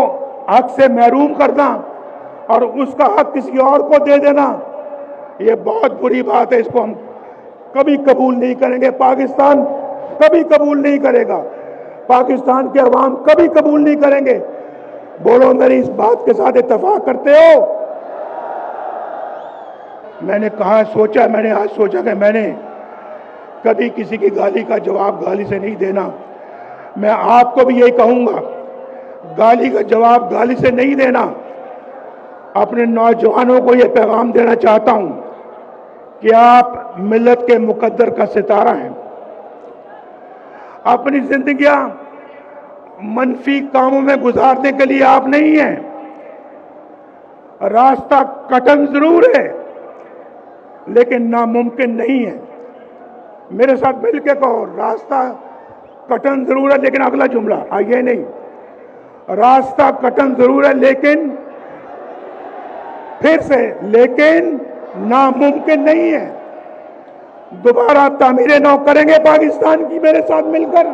हक से महरूम करना और उसका हक किसी और को दे देना, ये बहुत बुरी बात है। इसको हम कभी कबूल नहीं करेंगे। पाकिस्तान कभी कबूल नहीं करेगा। पाकिस्तान के अवाम कभी कबूल नहीं करेंगे। बोलो, मेरी इस बात के साथ इत्तेफाक करते हो? मैंने कहा, सोचा, मैंने आज सोचा कि मैंने कभी किसी की गाली का जवाब गाली से नहीं देना। मैं आपको भी यही कहूंगा, गाली का जवाब गाली से नहीं देना। अपने नौजवानों को यह पैगाम देना चाहता हूं कि आप मिल्लत के मुकद्दर का सितारा हैं। अपनी जिंदगियां मनफी कामों में गुजारने के लिए आप नहीं हैं। रास्ता कठिन जरूर है लेकिन नामुमकिन नहीं है। मेरे साथ मिलकर कहो, रास्ता कठिन जरूर है लेकिन अगला जुमला आइए नहीं, रास्ता कठिन जरूर है लेकिन, फिर से, लेकिन नामुमकिन नहीं है। दोबारा तामीरे नौ करेंगे पाकिस्तान की मेरे साथ मिलकर।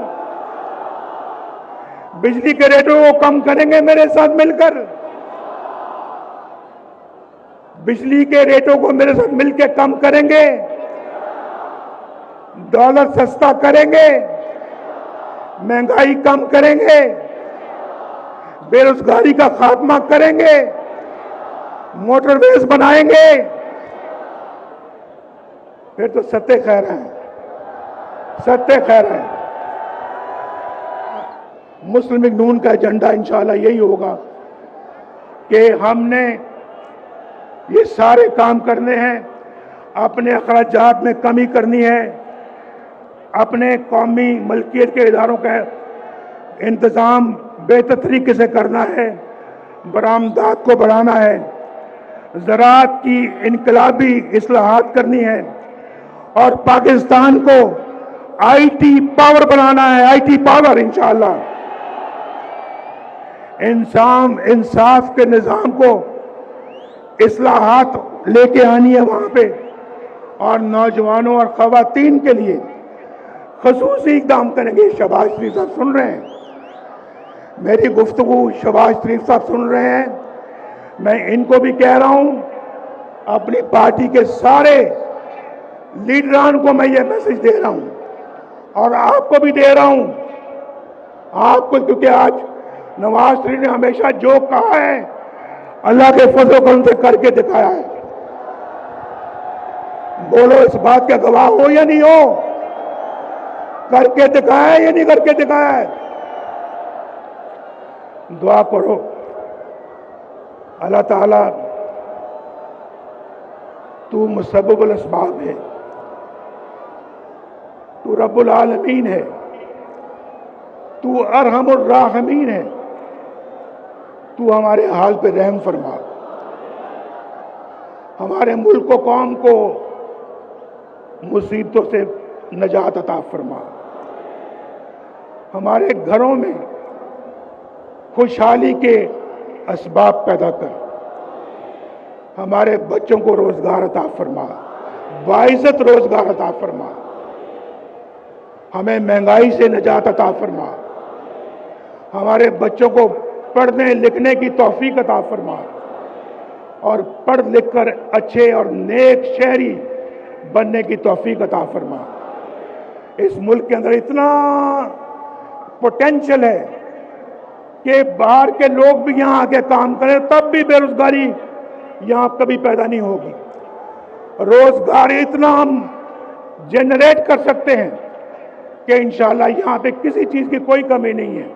बिजली के रेटों को कम करेंगे मेरे साथ मिलकर। बिजली के रेटों को मेरे साथ मिलकर कम करेंगे। डॉलर सस्ता करेंगे, महंगाई कम करेंगे, बेरोजगारी का खात्मा करेंगे, मोटरवेज बनाएंगे। फिर तो सत्य खैर है, सत्य खैर है। मुस्लिम लीग नून का एजेंडा इंशाल्लाह यही होगा कि हमने ये सारे काम करने हैं। अपने अखराजात में कमी करनी है, अपने कौमी मलकियत के इदारों का इंतजाम बेहतर तरीके से करना है, बरामदात को बढ़ाना है, ज़राअत की इनकलाबी इस्लाहात करनी है और पाकिस्तान को आईटी पावर बनाना है। आईटी पावर इंशाअल्लाह इंसाफ के निज़ाम को इस्लाहात लेके आनी है वहां पे, और नौजवानों और खवातीन के लिए खसूसी काम करेंगे। शहबाज शरीफ साहब सुन रहे हैं मेरी गुफ्तगू, शहबाज शरीफ साहब सुन रहे हैं। मैं इनको भी कह रहा हूं, अपनी पार्टी के सारे लीडरान को मैं ये मैसेज दे रहा हूं और आपको भी दे रहा हूं। आपको, क्योंकि आज नवाज शरीफ ने हमेशा जो कहा है अल्लाह के फजल करम से करके दिखाया है। बोलो, इस बात का गवाह हो या नहीं हो? करके दिखाया है या नहीं करके दिखाया है? दुआ करो, अल्लाह ताला, तू मुसब्बिबुल अस्बाब है, तू रब्बुल आलमीन है, तू अरहमुर राहिमीन है। तू हमारे हाल पे रहम फरमा, हमारे मुल्क को, कौम को मुसीबतों से नजात अता फरमा, हमारे घरों में खुशहाली के असबाब पैदा कर, हमारे बच्चों को रोजगार अता फरमा, बाइज्जत रोजगार अता फरमा, हमें महंगाई से निजात अता फरमा, हमारे बच्चों को पढ़ने लिखने की तौफीक अता फरमा और पढ़ लिख कर अच्छे और नेक शहरी बनने की तौफीक अता फरमा। इस मुल्क के अंदर इतना पोटेंशियल है कि बाहर के लोग भी यहां आके काम करें, तब भी बेरोजगारी यहां कभी पैदा नहीं होगी। रोजगार इतना हम जनरेट कर सकते हैं कि इंशाअल्लाह यहां पे किसी चीज की कोई कमी नहीं है।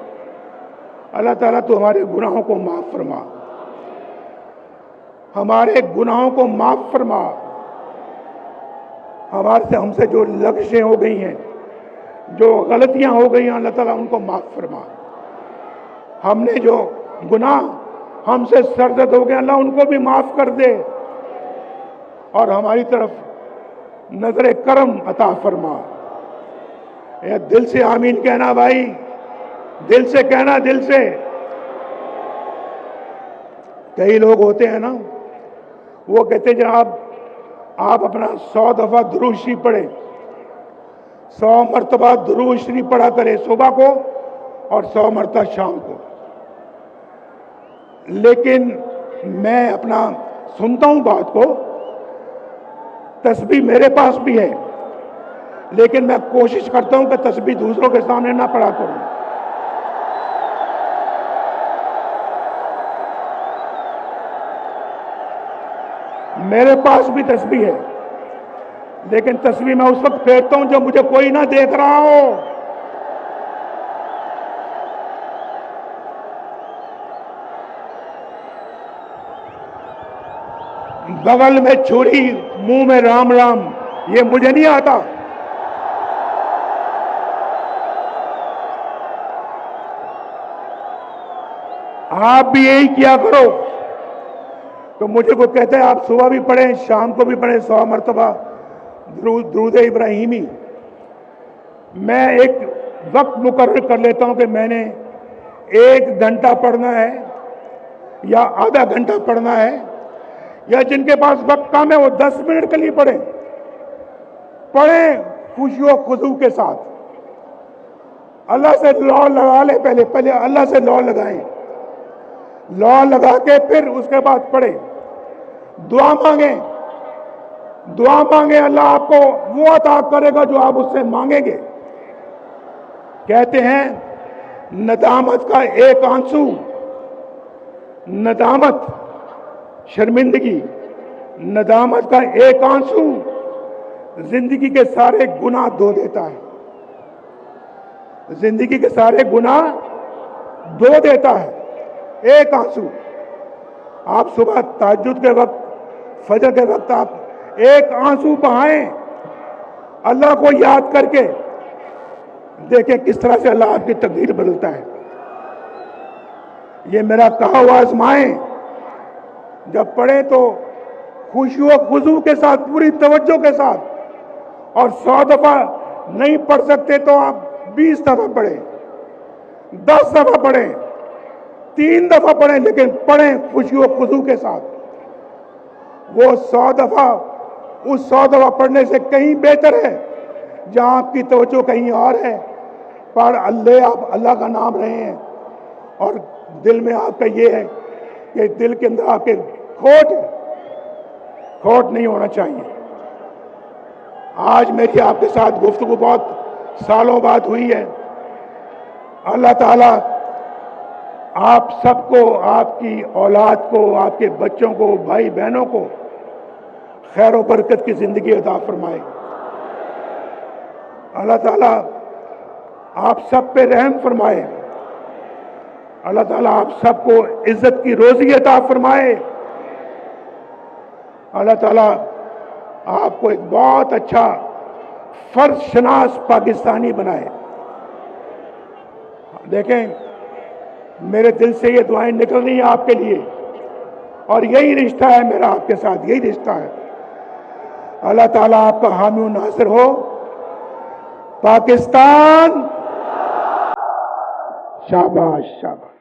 अल्लाह ताला तो हमारे गुनाहों को माफ फरमा, हमारे गुनाहों को माफ फरमा, हमसे जो लग़ज़ें हो गई हैं, जो गलतियां हो गई हैं, अल्लाह ताला उनको माफ फरमा। हमने जो गुनाह हमसे सरजद हो गए, अल्लाह उनको भी माफ कर दे और हमारी तरफ नजर करम अता फरमा। दिल से आमीन कहना भाई, दिल से कहना, दिल से। कई लोग होते हैं ना, वो कहते हैं जनाब आप अपना 100 दफा दुरूद शरीफ पढ़े, 100 मरतबा दुरूद शरीफ पढ़ा करें सुबह को और 100 मरतबा शाम को। लेकिन मैं अपना सुनता हूं बात को, तस्बीह मेरे पास भी है, लेकिन मैं कोशिश करता हूं कि तस्बीह दूसरों के सामने ना पढ़ा करूं। मेरे पास भी तस्बीह है, लेकिन तस्बीह मैं उस वक्त फेरता हूं जब मुझे कोई ना देख रहा हो। बगल में छुरी, मुंह में राम राम, ये मुझे नहीं आता। आप भी यही किया करो। तो मुझे को कहते हैं आप सुबह भी पढ़ें, शाम को भी पढ़ें 100 मरतबा दुरूद इब्राहिमी। मैं एक वक्त मुकर्रर कर लेता हूं कि मैंने 1 घंटा पढ़ना है या आधा घंटा पढ़ना है, या जिनके पास वक्त कम है वो 10 मिनट के लिए पढ़ें खुशियों खुजू के साथ। अल्लाह से लौ लगा ले, पहले अल्लाह से लौ लगाएं, लौ लगा के फिर उसके बाद पढ़े, दुआ मांगे, अल्लाह आपको वो अता करेगा जो आप उससे मांगेंगे। कहते हैं नदामत का एक आंसू, नदामत शर्मिंदगी, नदामत का एक आंसू जिंदगी के सारे गुनाह धो देता है, जिंदगी के सारे गुनाह धो देता है एक आंसू। आप सुबह तहज्जुद के वक्त, फजर के वक्त आप एक आंसू बहाएं अल्लाह को याद करके, देखें किस तरह से अल्लाह आपकी तकदीर बदलता है। ये मेरा कहा हुआ आजमाएं, जब पढ़े तो खुशियों खुजू के साथ, पूरी तवज्जो के साथ, और 100 दफा नहीं पढ़ सकते तो आप 20 दफा पढ़ें, 10 दफा पढ़ें, 3 दफा पढ़ें, लेकिन पढ़ें खुशियों खुजू के साथ। वो 100 दफा, उस 100 दफा पढ़ने से कहीं बेहतर है जहां आपकी तवज्जो कहीं और है, पर आप अल्लाह का नाम रहे हैं और दिल में आपका ये है कि दिल के अंदर आपके खोट नहीं होना चाहिए। आज मेरी आपके साथ गुफ्तगू बहुत सालों बाद हुई है। अल्लाह ताला आप सबको, आपकी औलाद को, आपके बच्चों को, भाई बहनों को खैर और बरकत की जिंदगी अता फरमाए। अल्लाह ताला आप सब पे रहम फरमाए। अल्लाह ताला आप सबको इज्जत की रोजी अता फरमाए। अल्लाह ताला आपको एक बहुत अच्छा फर्ज शनास पाकिस्तानी बनाए। देखें, मेरे दिल से ये दुआएं निकल रही हैं आपके लिए, और यही रिश्ता है मेरा आपके साथ, यही रिश्ता है। अल्लाह ताला आपका हामी और नासिर हो। पाकिस्तान शाबाश शाबाश।